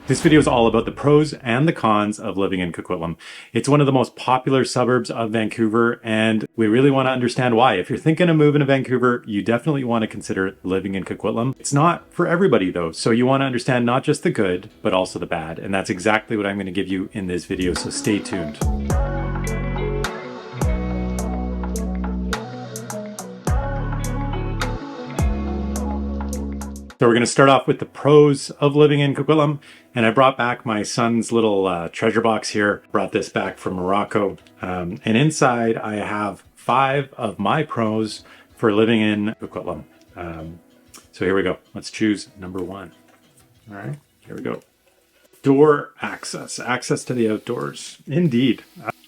This video is all about the pros and the cons of living in Coquitlam. It's one of the most popular suburbs of Vancouver, and we really want to understand why. If you're thinking of moving to Vancouver, you definitely want to consider living in Coquitlam. It's not for everybody though, so you want to understand not just the good, but also the bad. And that's exactly what I'm going to give you in this video, so stay tuned. So we're going to start off with the pros of living in Coquitlam, and I brought back my son's little treasure box here. Brought this back from Morocco, and inside I have 5 of my pros for living in Coquitlam. So here we go. Let's choose number 1. All right, here we go. Door access to the outdoors. Indeed.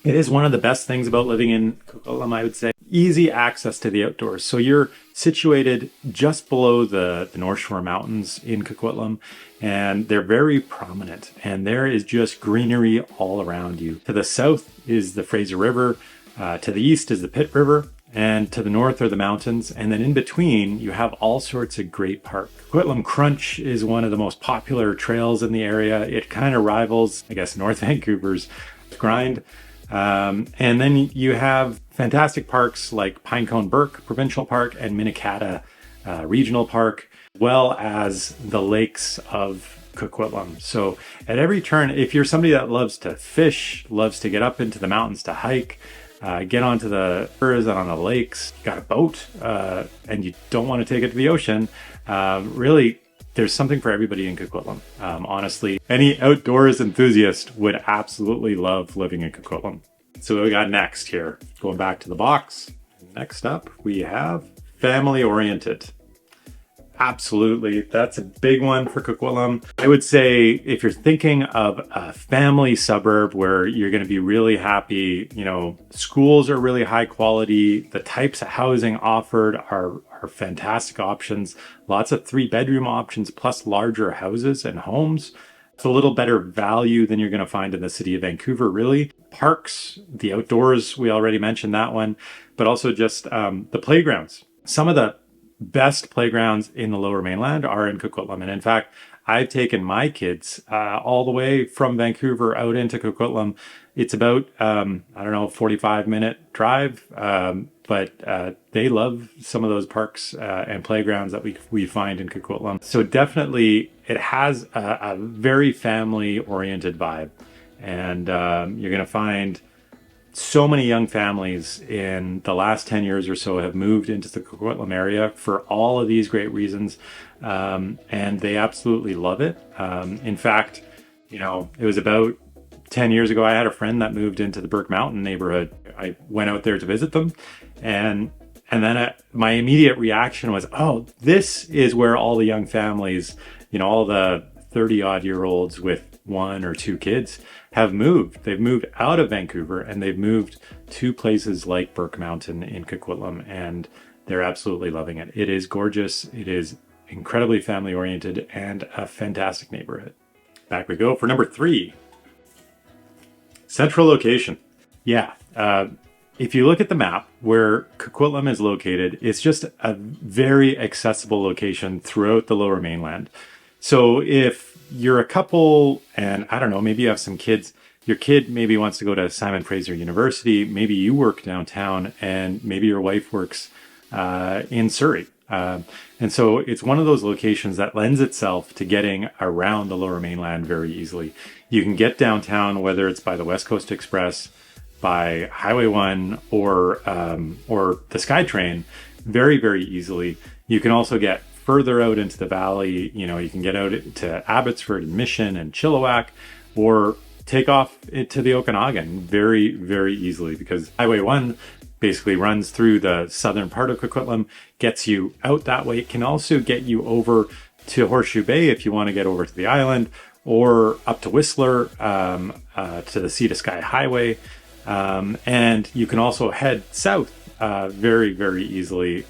It is one of the best things about living in Coquitlam, I would say. Easy access to the outdoors. So you're situated just below the North Shore Mountains in Coquitlam, and they're very prominent, and there is just greenery all around you. To the south is the Fraser River, to the east is the Pitt River, and to the north are the mountains, and then in between you have all sorts of great parks. Coquitlam Crunch is one of the most popular trails in the area. It kind of rivals, I guess, North Vancouver's Grind. And then you have fantastic parks like Pinecone Burke Provincial Park and Minikata Regional Park, as well as the lakes of Coquitlam. So at every turn, if you're somebody that loves to fish, loves to get up into the mountains to hike, get onto the rivers and on the lakes, got a boat, and you don't want to take it to the ocean, really, there's something for everybody in Coquitlam. Honestly, any outdoors enthusiast would absolutely love living in Coquitlam. So what we got next here, going back to the box. Next up, we have family oriented. Absolutely, that's a big one for Coquitlam. I would say if you're thinking of a family suburb where you're going to be really happy, you know, schools are really high quality, the types of housing offered are fantastic options, lots of 3-bedroom options plus larger houses and homes. It's a little better value than you're going to find in the city of Vancouver, really. Parks, the outdoors, we already mentioned that one, but also just the playgrounds. Some of the best playgrounds in the Lower Mainland are in Coquitlam. And in fact, I've taken my kids all the way from Vancouver out into Coquitlam. It's about, 45-minute drive, but they love some of those parks and playgrounds that we find in Coquitlam. So definitely it has a very family-oriented vibe. And you're going to find so many young families in the last 10 years or so have moved into the Coquitlam area for all of these great reasons. And they absolutely love it. In fact, you know, it was about 10 years ago, I had a friend that moved into the Burke Mountain neighborhood. I went out there to visit them. And then my immediate reaction was, oh, this is where all the young families, you know, all the 30-odd-year-olds with 1 or 2 kids have moved. They've moved out of Vancouver and they've moved to places like Burke Mountain in Coquitlam, and they're absolutely loving it. It is gorgeous. It is incredibly family oriented and a fantastic neighborhood. Back we go for number 3. Central location. Yeah. If you look at the map where Coquitlam is located, it's just a very accessible location throughout the Lower Mainland. So if you're a couple and I don't know, maybe you have some kids, your kid maybe wants to go to Simon Fraser University, maybe you work downtown and maybe your wife works in Surrey. And so it's one of those locations that lends itself to getting around the Lower Mainland very easily. You can get downtown, whether it's by the West Coast Express, by Highway 1 or the SkyTrain, very, very easily. You can also get further out into the valley. You know, you can get out to Abbotsford and Mission and Chilliwack, or take off to the Okanagan very, very easily, because Highway 1 basically runs through the southern part of Coquitlam, gets you out that way. It can also get you over to Horseshoe Bay if you want to get over to the island, or up to Whistler, to the Sea to Sky Highway. And you can also head south very, very easily,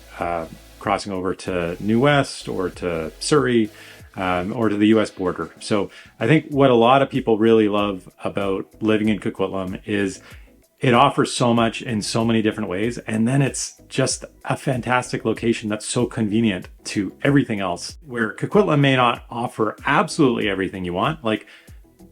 crossing over to New West or to Surrey, or to the US border. So I think what a lot of people really love about living in Coquitlam is it offers so much in so many different ways. And then it's just a fantastic location that's so convenient to everything else, where Coquitlam may not offer absolutely everything you want, like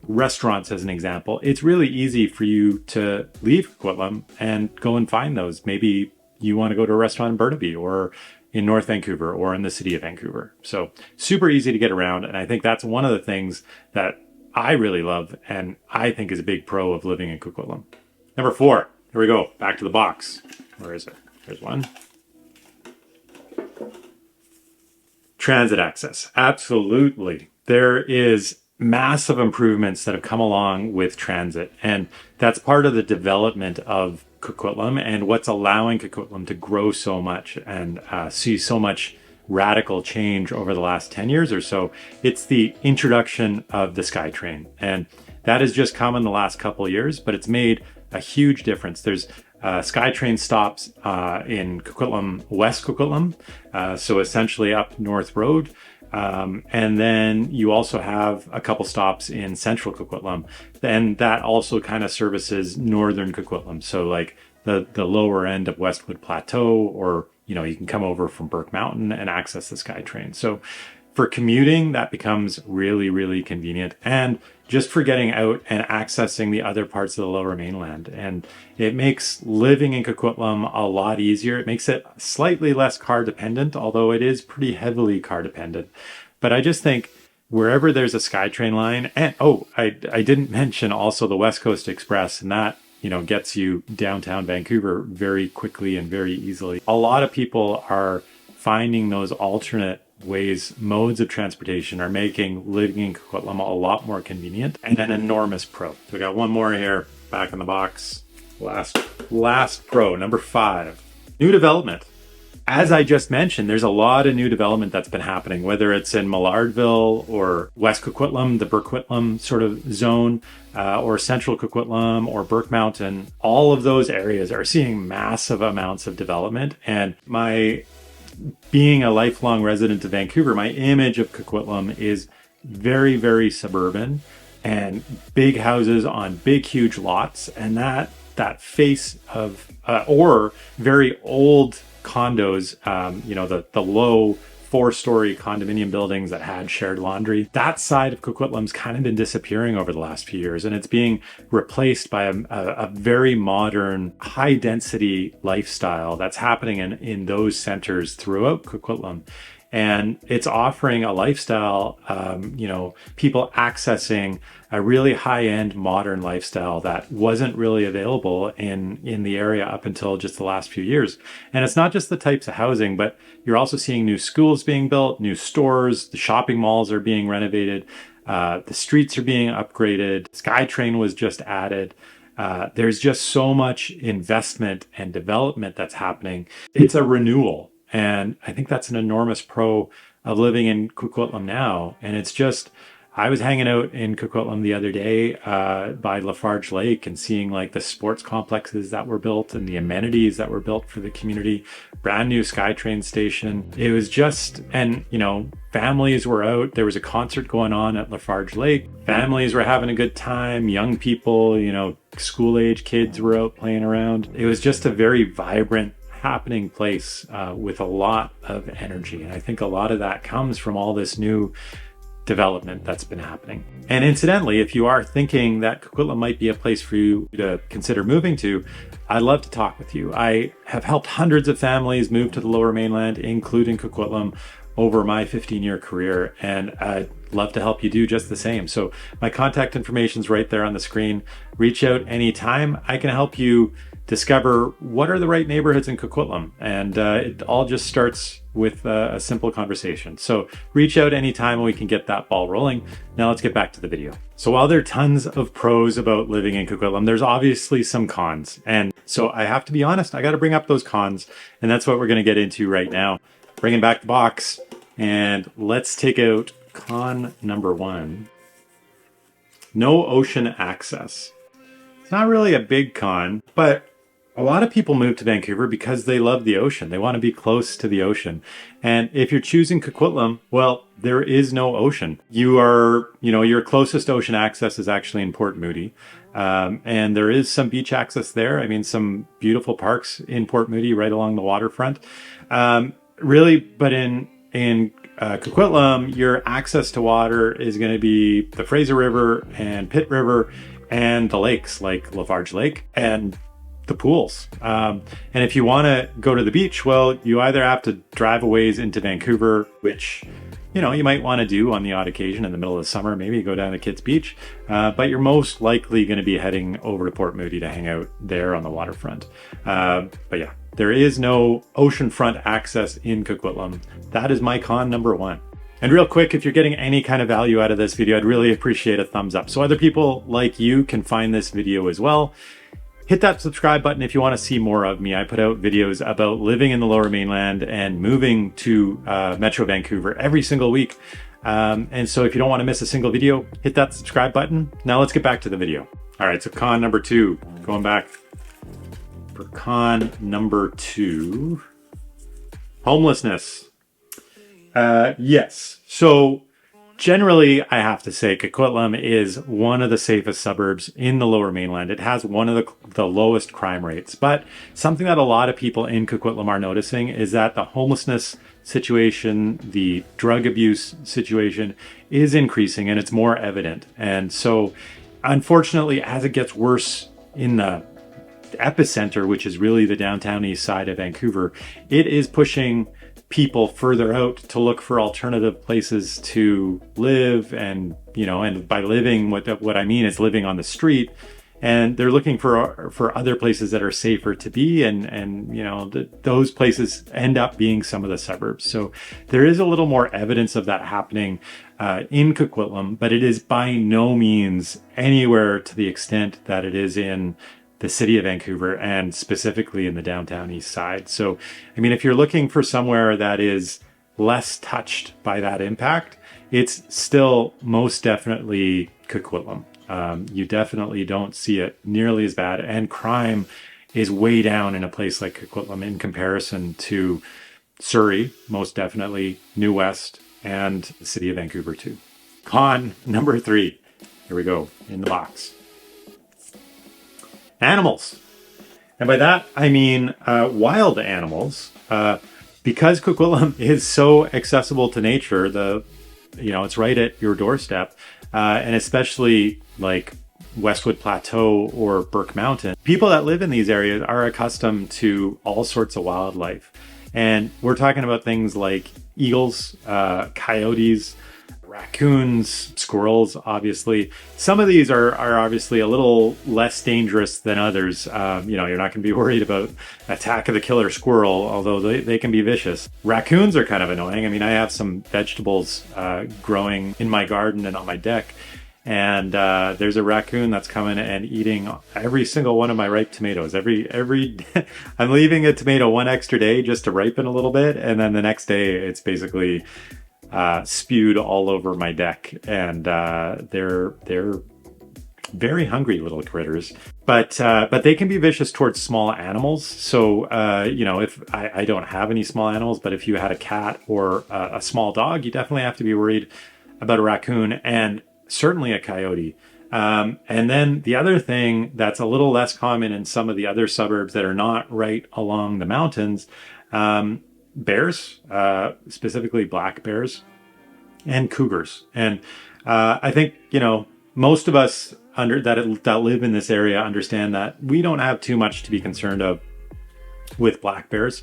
restaurants as an example. It's really easy for you to leave Coquitlam and go and find those. Maybe you want to go to a restaurant in Burnaby or in North Vancouver or in the city of Vancouver. So super easy to get around. And I think that's one of the things that I really love and I think is a big pro of living in Coquitlam. Number 4, here we go, back to the box. Where is it? There's one. Transit access. Absolutely. There is massive improvements that have come along with transit, and that's part of the development of Coquitlam and what's allowing Coquitlam to grow so much and see so much radical change over the last 10 years or so. It's the introduction of the SkyTrain, and that has just come in the last couple of years, but it's made a huge difference. There's SkyTrain stops in Coquitlam, West Coquitlam, so essentially up North Road. And then you also have a couple stops in Central Coquitlam. And that also kind of services Northern Coquitlam. So like the lower end of Westwood Plateau, or, you know, you can come over from Burke Mountain and access the SkyTrain. So for commuting, that becomes really, really convenient. And just for getting out and accessing the other parts of the Lower Mainland. And it makes living in Coquitlam a lot easier. It makes it slightly less car dependent, although it is pretty heavily car dependent. But I just think wherever there's a SkyTrain line, and I didn't mention also the West Coast Express, and that, you know, gets you downtown Vancouver very quickly and very easily. A lot of people are finding those alternate modes of transportation are making living in Coquitlam a lot more convenient and an enormous pro. So we got one more here, back in the box. Last pro, number 5, new development. As I just mentioned, there's a lot of new development that's been happening, whether it's in Millardville or West Coquitlam, the Burquitlam sort of zone, or Central Coquitlam or Burke Mountain. All of those areas are seeing massive amounts of development. And being a lifelong resident of Vancouver, my image of Coquitlam is very, very suburban and big houses on big, huge lots. And that face of, or very old condos, you know, the low 4-story condominium buildings that had shared laundry. That side of Coquitlam's kind of been disappearing over the last few years, and it's being replaced by a very modern, high density lifestyle that's happening in those centers throughout Coquitlam. And it's offering a lifestyle, you know, people accessing a really high-end modern lifestyle that wasn't really available in the area up until just the last few years. And it's not just the types of housing, but you're also seeing new schools being built, new stores, the shopping malls are being renovated, the streets are being upgraded, SkyTrain was just added. There's just so much investment and development that's happening. It's a renewal. And I think that's an enormous pro of living in Coquitlam now. And it's just, I was hanging out in Coquitlam the other day by Lafarge Lake and seeing like the sports complexes that were built and the amenities that were built for the community, brand new SkyTrain station. It was just, and you know, families were out. There was a concert going on at Lafarge Lake. Families were having a good time. Young people, you know, school age kids were out playing around. It was just a very vibrant, happening place with a lot of energy. And I think a lot of that comes from all this new development that's been happening. And incidentally, if you are thinking that Coquitlam might be a place for you to consider moving to, I'd love to talk with you. I have helped hundreds of families move to the Lower Mainland, including Coquitlam, over my 15-year career, and I'd love to help you do just the same. So my contact information is right there on the screen. Reach out anytime. I can help you discover what are the right neighborhoods in Coquitlam, and it all just starts with a simple conversation. So reach out anytime and we can get that ball rolling. Now let's get back to the video. So while there are tons of pros about living in Coquitlam, there's obviously some cons. And so I have to be honest, I got to bring up those cons, and that's what we're going to get into right now. Bringing back the box, and let's take out con number 1. No ocean access. It's not really a big con, but A lot of people move to Vancouver because they love the ocean. They want to be close to the ocean. And if you're choosing Coquitlam, well, there is no ocean. Your closest ocean access is actually in Port Moody. And there is some beach access there. I mean, some beautiful parks in Port Moody right along the waterfront. But in Coquitlam, your access to water is going to be the Fraser River and Pitt River and the lakes like Lafarge Lake and the pools. And if you want to go to the beach, well, you either have to drive a ways into Vancouver, which, you might want to do on the odd occasion in the middle of the summer, maybe go down to Kids Beach. But you're most likely going to be heading over to Port Moody to hang out there on the waterfront. But yeah, there is no oceanfront access in Coquitlam. That is my con number one. And real quick, if you're getting any kind of value out of this video, I'd really appreciate a thumbs up so other people like you can find this video as well. Hit that subscribe button if you want to see more of me. I put out videos about living in the Lower Mainland and moving to Metro Vancouver every single week. And so if you don't want to miss a single video, hit that subscribe button. Now let's get back to the video. All right, so con number two, going back for con number two, homelessness. Yes, so generally, I have to say Coquitlam is one of the safest suburbs in the Lower Mainland. It has one of the lowest crime rates. But something that a lot of people in Coquitlam are noticing is that the homelessness situation, the drug abuse situation is increasing and it's more evident. And so, unfortunately, as it gets worse in the epicenter, which is really the downtown east side of Vancouver, it is pushing people further out to look for alternative places to live. And by living, what I mean is living on the street, and they're looking for other places that are safer to be, and those places end up being some of the suburbs. So there is a little more evidence of that happening in Coquitlam, but it is by no means anywhere to the extent that it is in the city of Vancouver, and specifically in the downtown east side. So, I mean, if you're looking for somewhere that is less touched by that impact, it's still most definitely Coquitlam. You definitely don't see it nearly as bad, and crime is way down in a place like Coquitlam in comparison to Surrey, most definitely, New West, and the city of Vancouver too. Con number three. Here we go, in the box. Animals. And by that, I mean wild animals. Because Coquitlam is so accessible to nature, it's right at your doorstep, and especially like Westwood Plateau or Burke Mountain, people that live in these areas are accustomed to all sorts of wildlife. And we're talking about things like eagles, coyotes, raccoons, squirrels, obviously. Some of these are obviously a little less dangerous than others. You're not going to be worried about attack of the killer squirrel, although they can be vicious. Raccoons are kind of annoying. I mean, I have some vegetables growing in my garden and on my deck, and there's a raccoon that's coming and eating every single one of my ripe tomatoes. Every I'm leaving a tomato one extra day just to ripen a little bit, and then the next day it's basically spewed all over my deck, and they're very hungry little critters, but they can be vicious towards small animals. So if I don't have any small animals, but if you had a cat or a small dog, you definitely have to be worried about a raccoon and certainly a coyote. And then the other thing that's a little less common in some of the other suburbs that are not right along the mountains, bears, specifically black bears, and cougars. And I think most of us that live in this area understand that we don't have too much to be concerned of with black bears.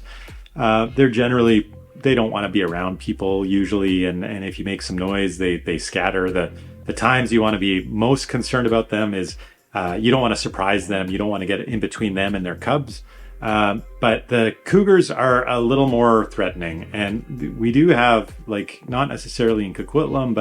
They don't want to be around people usually, and if you make some noise, they scatter. The times you want to be most concerned about them is you don't want to surprise them. You don't want to get in between them and their cubs. But the cougars are a little more threatening, and we do have, not necessarily in Coquitlam,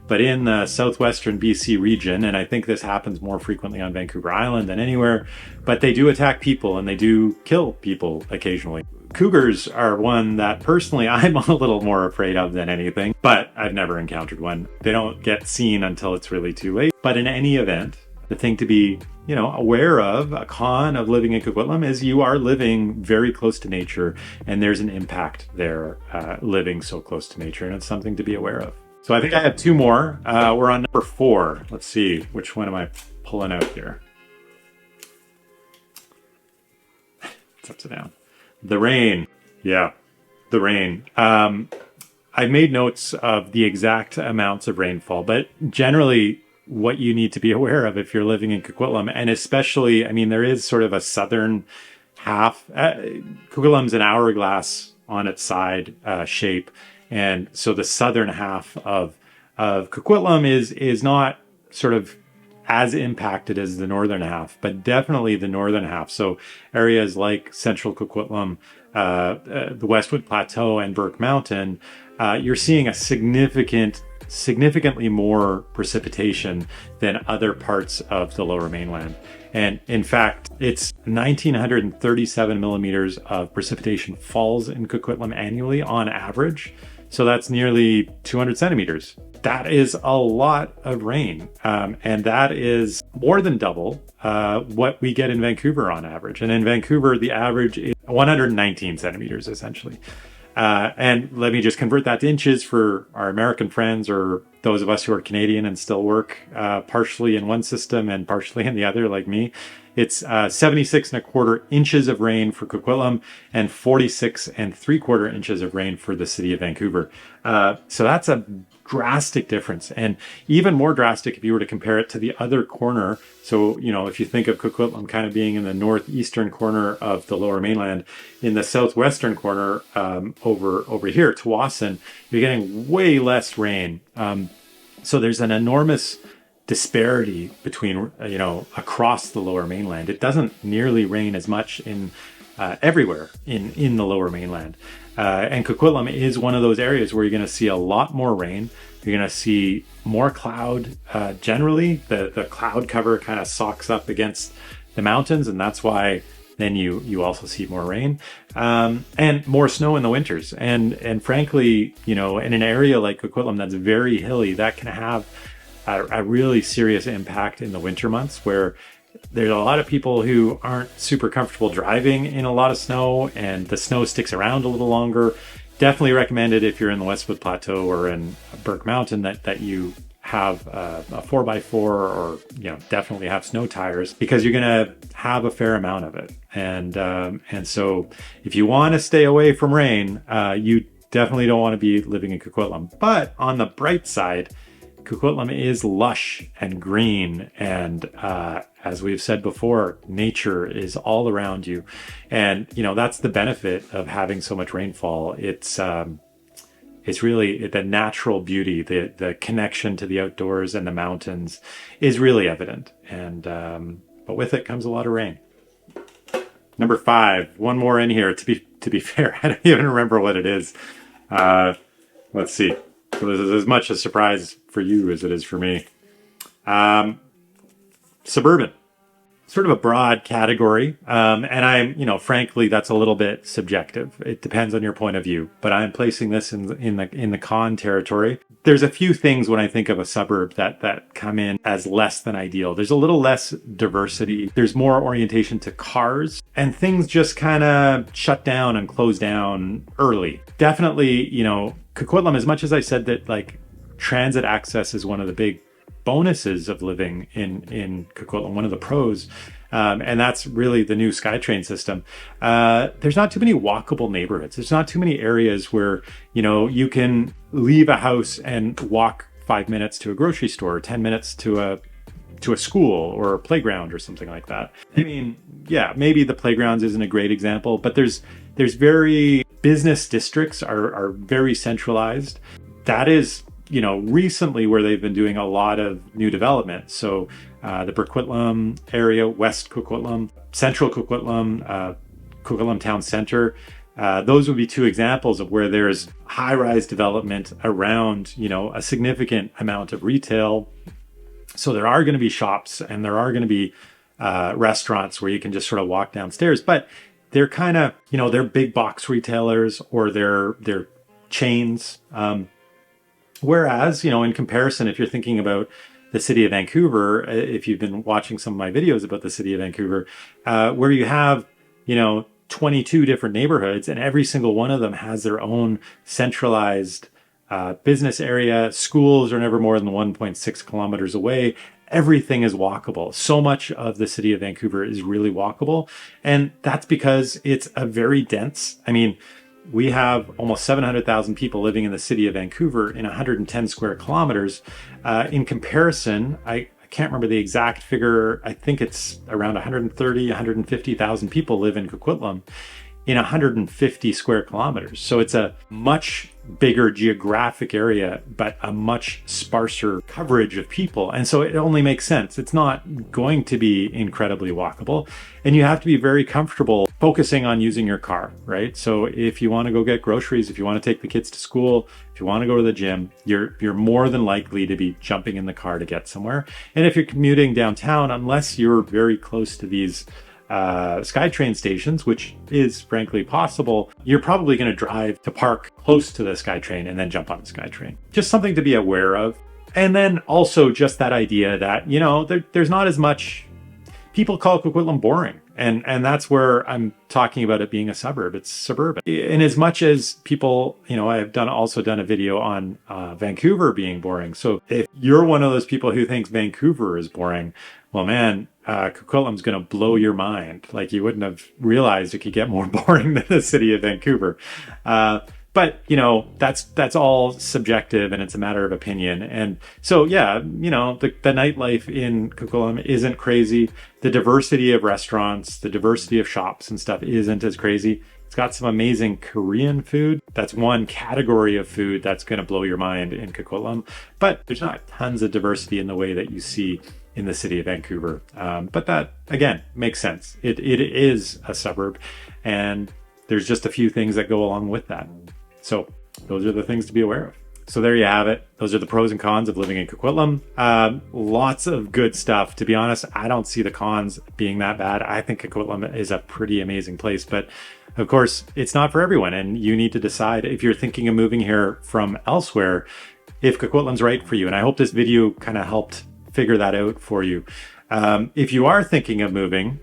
but in the southwestern BC region, and I think this happens more frequently on Vancouver Island than anywhere, but they do attack people and they do kill people occasionally. Cougars are one that personally I'm a little more afraid of than anything, but I've never encountered one. They don't get seen until it's really too late. But in any event, The thing to be, aware of, a con of living in Coquitlam, is you are living very close to nature, and there's an impact there living so close to nature, and it's something to be aware of. So I think I have two more. We're on number 4. Let's see, which one am I pulling out here? It's upside down. The rain. Yeah, the rain. I've made notes of the exact amounts of rainfall, but generally what you need to be aware of if you're living in Coquitlam, and especially, there is sort of a southern half. Coquitlam's an hourglass on its side shape, and so the southern half of Coquitlam is not sort of as impacted as the northern half, but definitely the northern half. So areas like central Coquitlam, the Westwood Plateau, and Burke Mountain, you're seeing a significantly more precipitation than other parts of the lower mainland. And in fact, it's 1,937 millimeters of precipitation falls in Coquitlam annually on average. So that's nearly 200 centimeters. That is a lot of rain. And that is more than double what we get in Vancouver on average. And in Vancouver, the average is 119 centimeters, essentially. And let me just convert that to inches for our American friends, or those of us who are Canadian and still work partially in one system and partially in the other, like me. It's 76.25 inches of rain for Coquitlam and 46.75 inches of rain for the city of Vancouver. So that's a drastic difference, and even more drastic if you were to compare it to the other corner. So, if you think of Coquitlam kind of being in the northeastern corner of the lower mainland, in the southwestern corner over here, Tsawwassen, you're getting way less rain. So there's an enormous disparity between, across the lower mainland. It doesn't nearly rain as much in everywhere in the lower mainland. And Coquitlam is one of those areas where you're going to see a lot more rain. You're going to see more cloud. Generally, the cloud cover kind of socks up against the mountains, and that's why then you also see more rain and more snow in the winters. And frankly, in an area like Coquitlam that's very hilly, that can have a really serious impact in the winter months, where there's a lot of people who aren't super comfortable driving in a lot of snow, and the snow sticks around a little longer. Definitely recommended if you're in the Westwood Plateau or in Burke Mountain that you have a 4x4, or definitely have snow tires, because you're going to have a fair amount of it. And so if you want to stay away from rain, you definitely don't want to be living in Coquitlam. But on the bright side, Coquitlam is lush and green, and as we've said before, nature is all around you, and that's the benefit of having so much rainfall. It's really the natural beauty, the connection to the outdoors and the mountains is really evident, and but with it comes a lot of rain. Number 5, one more in here. To be fair, I don't even remember what it is. Let's see. So this is as much a surprise for you as it is for me. Suburban, sort of a broad category. And frankly, that's a little bit subjective. It depends on your point of view, but I'm placing this in the con territory. There's a few things when I think of a suburb that come in as less than ideal. There's a little less diversity. There's more orientation to cars, and things just kind of shut down and close down early. Definitely, Coquitlam, as much as I said that transit access is one of the big bonuses of living in Coquitlam, one of the pros, and that's really the new SkyTrain system. There's not too many walkable neighborhoods. There's not too many areas where you can leave a house and walk 5 minutes to a grocery store, or 10 minutes to a school or a playground or something like that. Maybe the playgrounds isn't a great example, but there's very business districts are very centralized. That is, recently where they've been doing a lot of new development. So the Coquitlam area, West Coquitlam, Central Coquitlam, Coquitlam Town Center, those would be 2 examples of where there's high-rise development around, a significant amount of retail. So there are going to be shops, and there are going to be restaurants where you can just sort of walk downstairs, but they're kind of, they're big box retailers, or they're chains. Whereas, in comparison, if you're thinking about the city of Vancouver, if you've been watching some of my videos about the city of Vancouver, where you have, 22 different neighborhoods, and every single one of them has their own centralized business area. Schools are never more than 1.6 kilometers away. Everything is walkable. So much of the city of Vancouver is really walkable. And that's because it's a very dense, we have almost 700,000 people living in the city of Vancouver in 110 square kilometers. In comparison, I can't remember the exact figure. I think it's around 130, 150,000 people live in Coquitlam in 150 square kilometers. So it's a much bigger geographic area, but a much sparser coverage of people. And so it only makes sense. It's not going to be incredibly walkable. And you have to be very comfortable focusing on using your car, right? So if you want to go get groceries, if you want to take the kids to school, if you want to go to the gym, you're more than likely to be jumping in the car to get somewhere. And if you're commuting downtown, unless you're very close to these SkyTrain stations, which is frankly possible, you're probably going to drive to park close to the SkyTrain and then jump on the SkyTrain. Just something to be aware of. And then also just that idea that, there's not as much, people call Coquitlam boring. And that's where I'm talking about it being a suburb. It's suburban. In as much as people, I've also done a video on Vancouver being boring. So if you're one of those people who thinks Vancouver is boring, well, man, Coquitlam's going to blow your mind. Like, you wouldn't have realized it could get more boring than the city of Vancouver. But, that's all subjective, and it's a matter of opinion. And so, yeah, the nightlife in Coquitlam isn't crazy. The diversity of restaurants, the diversity of shops and stuff isn't as crazy. It's got some amazing Korean food. That's one category of food that's going to blow your mind in Coquitlam. But there's not tons of diversity in the way that you see in the city of Vancouver. But that, again, makes sense. It is a suburb, and there's just a few things that go along with that. So those are the things to be aware of. So there you have it. Those are the pros and cons of living in Coquitlam. Lots of good stuff. To be honest, I don't see the cons being that bad. I think Coquitlam is a pretty amazing place, but of course it's not for everyone. And you need to decide, if you're thinking of moving here from elsewhere, if Coquitlam's right for you. And I hope this video kind of helped figure that out for you. If you are thinking of moving,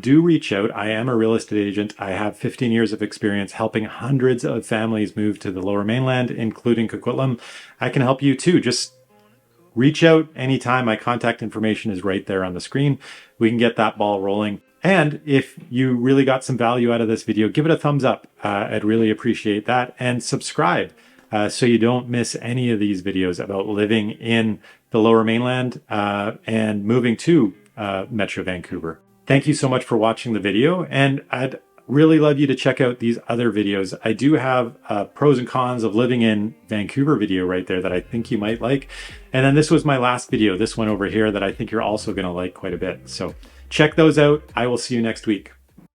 do reach out. I am a real estate agent. I have 15 years of experience helping hundreds of families move to the Lower Mainland, including Coquitlam. I can help you too. Just reach out anytime. My contact information is right there on the screen. We can get that ball rolling. And if you really got some value out of this video, give it a thumbs up. I'd really appreciate that. And subscribe so you don't miss any of these videos about living in the Lower Mainland and moving to Metro Vancouver. Thank you so much for watching the video, and I'd really love you to check out these other videos. I do have pros and cons of living in Vancouver video right there that I think you might like. And then this was my last video, this one over here, that I think you're also going to like quite a bit. So check those out. I will see you next week.